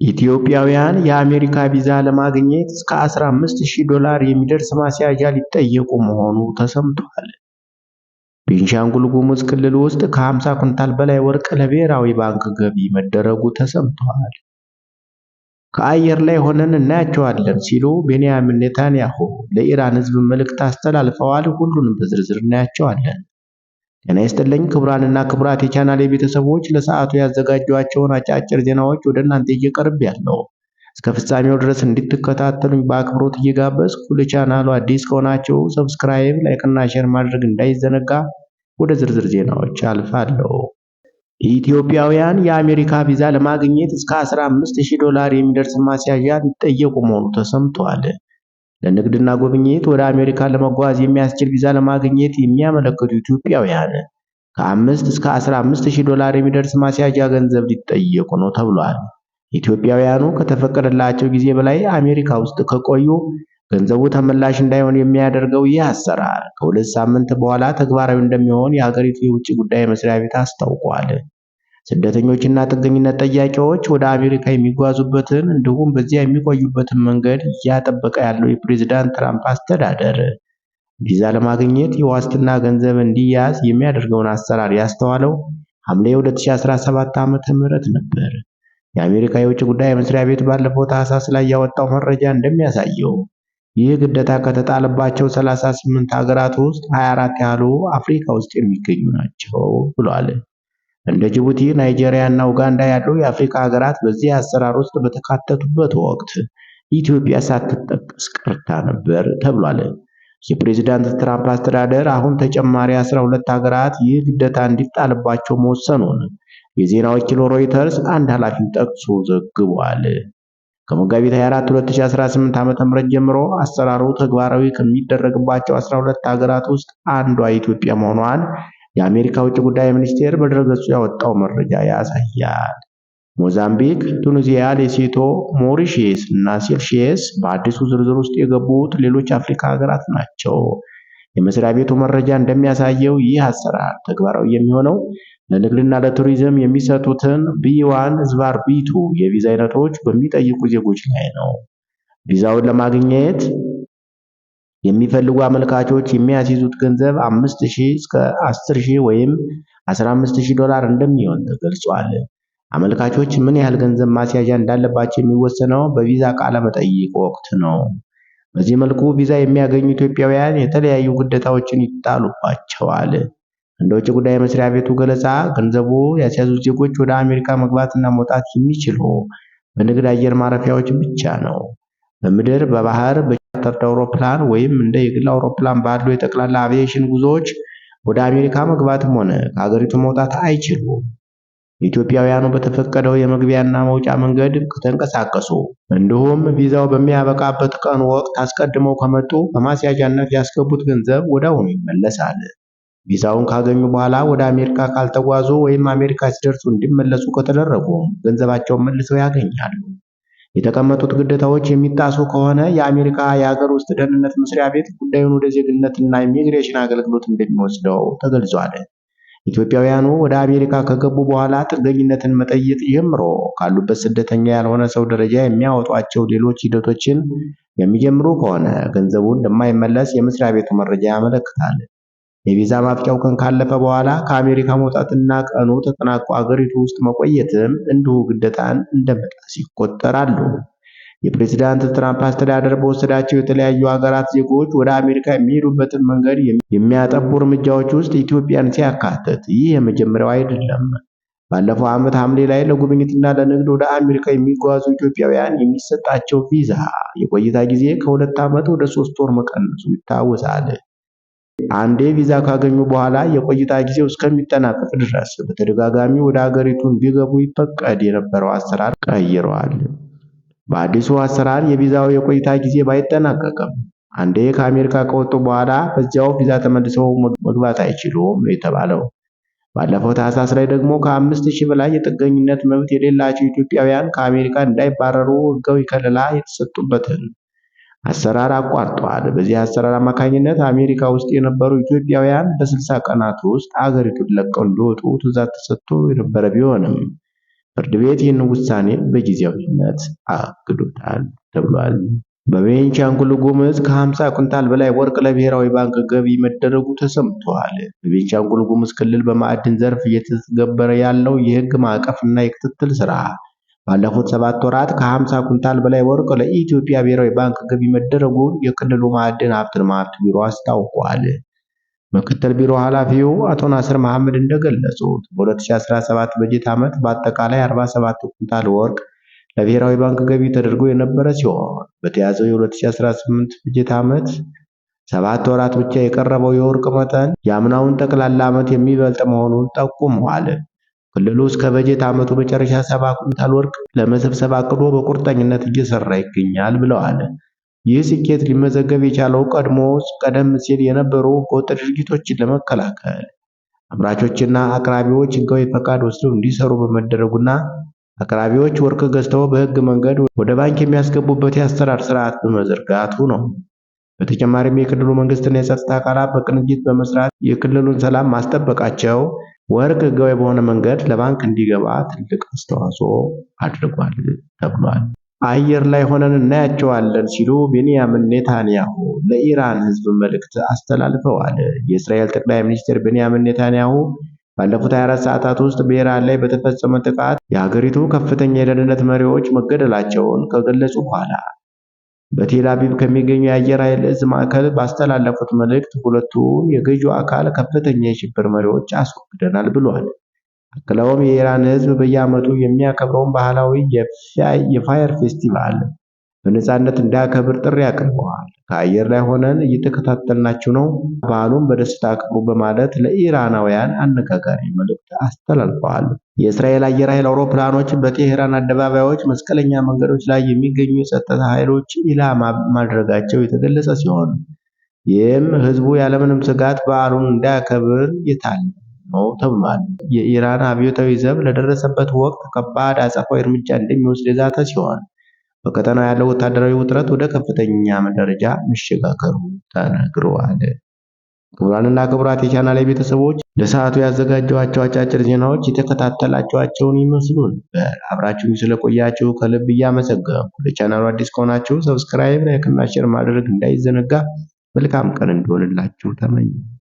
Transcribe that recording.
ኢትዮጵያውያን የአሜሪካ ቪዛ ለማግኘት እስከ $15,000 የሚደርስ ማስያዣ ሊጠየቁ መሆኑ ተሰምቷል። ቤንሻንጉል ጉሙዝ ክልል ውስጥ ከ50 ኩንታል በላይ ወርቅ ለብሔራዊ ባንክ ገቢ መደረጉ ተሰምቷል። ከአየር ላይ ሆነን እናያቸዋለን ሲሉ ቤንያሚን ኔታንያሁ ለኢራን ሕዝብ መልእክት አስተላልፈዋል። ሁሉንም በዝርዝር እናያቸዋለን። ጤና ይስጥልኝ ክቡራንና ክቡራት የቻናሌ ቤተሰቦች፣ ለሰዓቱ ያዘጋጇቸውን አጫጭር ዜናዎች ወደ እናንተ እየቀርብ ያለው እስከ ፍጻሜው ድረስ እንድትከታተሉኝ በአክብሮት እየጋበዝኩ ለቻናሉ አዲስ ከሆናችሁ ሰብስክራይብ፣ ላይክ እና ሼር ማድረግ እንዳይዘነጋ። ወደ ዝርዝር ዜናዎች አልፋለሁ። ኢትዮጵያውያን የአሜሪካ ቪዛ ለማግኘት እስከ $15,000 የሚደርስ ማስያዣ ሊጠየቁ መሆኑ ተሰምቷል። ለንግድና ጉብኝት ወደ አሜሪካ ለመጓዝ የሚያስችል ቪዛ ለማግኘት የሚያመለክቱ ኢትዮጵያውያን ከ5 እስከ $15,000 የሚደርስ ማስያዣ ገንዘብ ሊጠየቁ ነው ተብሏል። ኢትዮጵያውያኑ ከተፈቀደላቸው ጊዜ በላይ አሜሪካ ውስጥ ከቆዩ ገንዘቡ ተመላሽ እንዳይሆን የሚያደርገው ይህ አሰራር ከ2 ሳምንት በኋላ ተግባራዊ እንደሚሆን የሀገሪቱ የውጭ ጉዳይ መስሪያ ቤት አስታውቋል። ስደተኞችና ጥገኝነት ጠያቂዎች ወደ አሜሪካ የሚጓዙበትን እንዲሁም በዚያ የሚቆዩበትን መንገድ እያጠበቀ ያለው የፕሬዝዳንት ትራምፕ አስተዳደር ቪዛ ለማግኘት የዋስትና ገንዘብ እንዲያዝ የሚያደርገውን አሰራር ያስተዋለው ሐምሌ 2017 ዓ.ም ነበር። የአሜሪካ የውጭ ጉዳይ መስሪያ ቤት ባለፈው ታህሳስ ላይ ያወጣው መረጃ እንደሚያሳየው ይህ ግዴታ ከተጣለባቸው 38 ሀገራት ውስጥ 24 ያህሉ አፍሪካ ውስጥ የሚገኙ ናቸው ብሏል። እንደ ጅቡቲ፣ ናይጄሪያ እና ኡጋንዳ ያሉ የአፍሪካ ሀገራት በዚህ አሰራር ውስጥ በተካተቱበት ወቅት ኢትዮጵያ ሳትጠቀስ ቀርታ ነበር ተብሏል። የፕሬዝዳንት ትራምፕ አስተዳደር አሁን ተጨማሪ 12 ሀገራት ይህ ግዴታ እንዲጣልባቸው መወሰኑን የዜና ወኪሉ ሮይተርስ አንድ ኃላፊን ጠቅሶ ዘግቧል። ከመጋቢት 24 2018 ዓ.ም ጀምሮ አሰራሩ ተግባራዊ ከሚደረግባቸው 12 ሀገራት ውስጥ አንዷ ኢትዮጵያ መሆኗን የአሜሪካ ውጭ ጉዳይ ሚኒስቴር በድረገጹ ያወጣው መረጃ ያሳያል። ሞዛምቢክ፣ ቱኒዚያ፣ ሌሶቶ፣ ሞሪሼስ እና ሴልሺየስ በአዲሱ ዝርዝር ውስጥ የገቡት ሌሎች አፍሪካ ሀገራት ናቸው። የመስሪያ ቤቱ መረጃ እንደሚያሳየው ይህ አሰራር ተግባራዊ የሚሆነው ለንግድና ለቱሪዝም የሚሰጡትን B1/B2 የቪዛ አይነቶች በሚጠይቁ ዜጎች ላይ ነው። ቪዛውን ለማግኘት የሚፈልጉ አመልካቾች የሚያስይዙት ገንዘብ 5,000 እስከ 10,000 ወይም $15,000 እንደሚሆን ተገልጿል። አመልካቾች ምን ያህል ገንዘብ ማስያዣ እንዳለባቸው የሚወሰነው በቪዛ ቃለ መጠይቅ ወቅት ነው። በዚህ መልኩ ቪዛ የሚያገኙ ኢትዮጵያውያን የተለያዩ ግዴታዎችን ይጣሉባቸዋል። እንደ ውጭ ጉዳይ መስሪያ ቤቱ ገለጻ ገንዘቡ ያስያዙት ዜጎች ወደ አሜሪካ መግባትና መውጣት የሚችሉ በንግድ አየር ማረፊያዎች ብቻ ነው። በምድር፣ በባህር፣ በቻርተርድ አውሮፕላን ወይም እንደ የግል አውሮፕላን ባሉ የጠቅላላ አቪዬሽን ጉዞዎች ወደ አሜሪካ መግባትም ሆነ ከሀገሪቱ መውጣት አይችሉም። ኢትዮጵያውያኑ በተፈቀደው የመግቢያና መውጫ መንገድ ከተንቀሳቀሱ እንዲሁም ቪዛው በሚያበቃበት ቀን ወቅት አስቀድመው ከመጡ በማስያዣነት ያስገቡት ገንዘብ ወዲያውኑ ይመለሳል። ቪዛውን ካገኙ በኋላ ወደ አሜሪካ ካልተጓዙ ወይም አሜሪካ ሲደርሱ እንዲመለሱ ከተደረጉ ገንዘባቸውን መልሰው ያገኛሉ። የተቀመጡት ግዴታዎች የሚጣሱ ከሆነ የአሜሪካ የሀገር ውስጥ ደህንነት መስሪያ ቤት ጉዳዩን ወደ ዜግነትና ኢሚግሬሽን አገልግሎት እንደሚወስደው ተገልጿል። ኢትዮጵያውያኑ ወደ አሜሪካ ከገቡ በኋላ ጥገኝነትን መጠየቅ ጀምሮ ካሉበት ስደተኛ ያልሆነ ሰው ደረጃ የሚያወጧቸው ሌሎች ሂደቶችን የሚጀምሩ ከሆነ ገንዘቡ እንደማይመለስ የመስሪያ ቤቱ መረጃ ያመለክታል። የቪዛ ማብቂያው ቀን ካለፈ በኋላ ከአሜሪካ መውጣትና ቀኑ ተጠናቆ አገሪቱ ውስጥ መቆየትም እንዲሁ ግዴታን እንደመጣስ ይቆጠራሉ። የፕሬዝዳንት ትራምፕ አስተዳደር በወሰዳቸው የተለያዩ ሀገራት ዜጎች ወደ አሜሪካ የሚሄዱበትን መንገድ የሚያጠቡ እርምጃዎች ውስጥ ኢትዮጵያን ሲያካትት ይህ የመጀመሪያው አይደለም። ባለፈው ዓመት ሐምሌ ላይ ለጉብኝትና ለንግድ ወደ አሜሪካ የሚጓዙ ኢትዮጵያውያን የሚሰጣቸው ቪዛ የቆይታ ጊዜ ከ2 ዓመት ወደ 3 ወር መቀነሱ ይታወሳል። አንዴ ቪዛ ካገኙ በኋላ የቆይታ ጊዜው እስከሚጠናቀቅ ድረስ በተደጋጋሚ ወደ ሀገሪቱ እንዲገቡ ይፈቀድ የነበረው አሰራር ቀይረዋል። በአዲሱ አሰራር የቪዛው የቆይታ ጊዜ ባይጠናቀቅም አንዴ ከአሜሪካ ከወጡ በኋላ በዚያው ቪዛ ተመልሰው መግባት አይችሉም ነው የተባለው። ባለፈው ታህሳስ ላይ ደግሞ ከ5,000 በላይ የጥገኝነት መብት የሌላቸው ኢትዮጵያውያን ከአሜሪካ እንዳይባረሩ ሕጋዊ ከለላ የተሰጡበትን አሰራር አቋርጧል። በዚህ አሰራር አማካኝነት አሜሪካ ውስጥ የነበሩ ኢትዮጵያውያን በ60 ቀናት ውስጥ አገሪቱን ለቀው እንዲወጡ ትዕዛዝ ተሰጥቶ የነበረ ቢሆንም ፍርድ ቤት ይህን ውሳኔ በጊዜያዊነት አግዶታል ተብሏል። በቤንሻንጉል ጉሙዝ ከ50 ኩንታል በላይ ወርቅ ለብሔራዊ ባንክ ገቢ መደረጉ ተሰምቷል። በቤንሻንጉል ጉሙዝ ክልል በማዕድን ዘርፍ እየተተገበረ ያለው የሕግ ማዕቀፍና የክትትል ስራ ባለፉት 7 ወራት ከ50 ኩንታል በላይ ወርቅ ለኢትዮጵያ ብሔራዊ ባንክ ገቢ መደረጉን የክልሉ ማዕድን ሀብት ልማት ቢሮ አስታውቋል። ምክትል ቢሮ ኃላፊው አቶ ናስር መሐመድ እንደገለጹት በ2017 በጀት ዓመት በአጠቃላይ 47 ኩንታል ወርቅ ለብሔራዊ ባንክ ገቢ ተደርጎ የነበረ ሲሆን በተያዘው የ2018 በጀት ዓመት 7 ወራት ብቻ የቀረበው የወርቅ መጠን የአምናውን ጠቅላላ ዓመት የሚበልጥ መሆኑን ጠቁመዋል። ክልሉ እስከ በጀት ዓመቱ መጨረሻ 70 ኩንታል ወርቅ ለመሰብሰብ አቅዶ በቁርጠኝነት እየሰራ ይገኛል ብለዋል። ይህ ስኬት ሊመዘገብ የቻለው ቀደም ሲል የነበሩ ህገወጥ ድርጊቶችን ለመከላከል አምራቾችና አቅራቢዎች ህጋዊ ፈቃድ ወስደው እንዲሰሩ በመደረጉና አቅራቢዎች ወርቅ ገዝተው በህግ መንገድ ወደ ባንክ የሚያስገቡበት የአሰራር ስርዓት በመዘርጋቱ ነው። በተጨማሪም የክልሉ መንግስትና የጸጥታ አካላት በቅንጅት በመስራት የክልሉን ሰላም ማስጠበቃቸው ወርቅ ህጋዊ በሆነ መንገድ ለባንክ እንዲገባ ትልቅ አስተዋጽኦ አድርጓል ተብሏል። አየር ላይ ሆነን እናያቸዋለን ሲሉ ቤንያሚን ኔታንያሁ ለኢራን ህዝብ መልእክት አስተላልፈዋል። የእስራኤል ጠቅላይ ሚኒስትር ቤንያሚን ኔታንያሁ ባለፉት 24 ሰዓታት ውስጥ በኢራን ላይ በተፈጸመ ጥቃት የሀገሪቱ ከፍተኛ የደህንነት መሪዎች መገደላቸውን ከገለጹ በኋላ በቴል አቪቭ ከሚገኙ የአየር ኃይል እዝ ማዕከል ባስተላለፉት መልእክት ሁለቱን የገዢው አካል ከፍተኛ የሽብር መሪዎች አስወግደናል ብለዋል። አክለውም የኢራን ህዝብ በየዓመቱ የሚያከብረውን ባህላዊ የፋየር ፌስቲቫል በነፃነት እንዲያከብር ጥሪ አቅርበዋል። ከአየር ላይ ሆነን እየተከታተልናችሁ ነው፣ በዓሉን በደስታ አክብሩ በማለት ለኢራናውያን አነጋጋሪ መልእክት አስተላልፈዋል። የእስራኤል አየር ኃይል አውሮፕላኖች በቴሄራን አደባባዮች፣ መስቀለኛ መንገዶች ላይ የሚገኙ የጸጥታ ኃይሎች ኢላማ ማድረጋቸው የተገለጸ ሲሆን ይህም ህዝቡ ያለምንም ስጋት በዓሉን እንዲያከብር የታለመ ነው ተብሏል። የኢራን አብዮታዊ ዘብ ለደረሰበት ወቅት ከባድ አጸፋዊ እርምጃ እንደሚወስድ የዛተ ሲሆን በቀጠናው ያለው ወታደራዊ ውጥረት ወደ ከፍተኛ ደረጃ መሸጋገሩ ተነግሯል። ክቡራንና ክቡራት የቻናሌ ቤተሰቦች ለሰዓቱ ያዘጋጀኋቸው አጫጭር ዜናዎች የተከታተላችኋቸውን ይመስሉ ነበር። አብራችሁኝ ስለቆያችሁ ከልብ እያመሰገንኩ ለቻናሉ አዲስ ከሆናችሁ ሰብስክራይብ፣ ላይክ እና ሼር ማድረግ እንዳይዘነጋ። መልካም ቀን እንዲሆንላችሁ ተመኘሁ።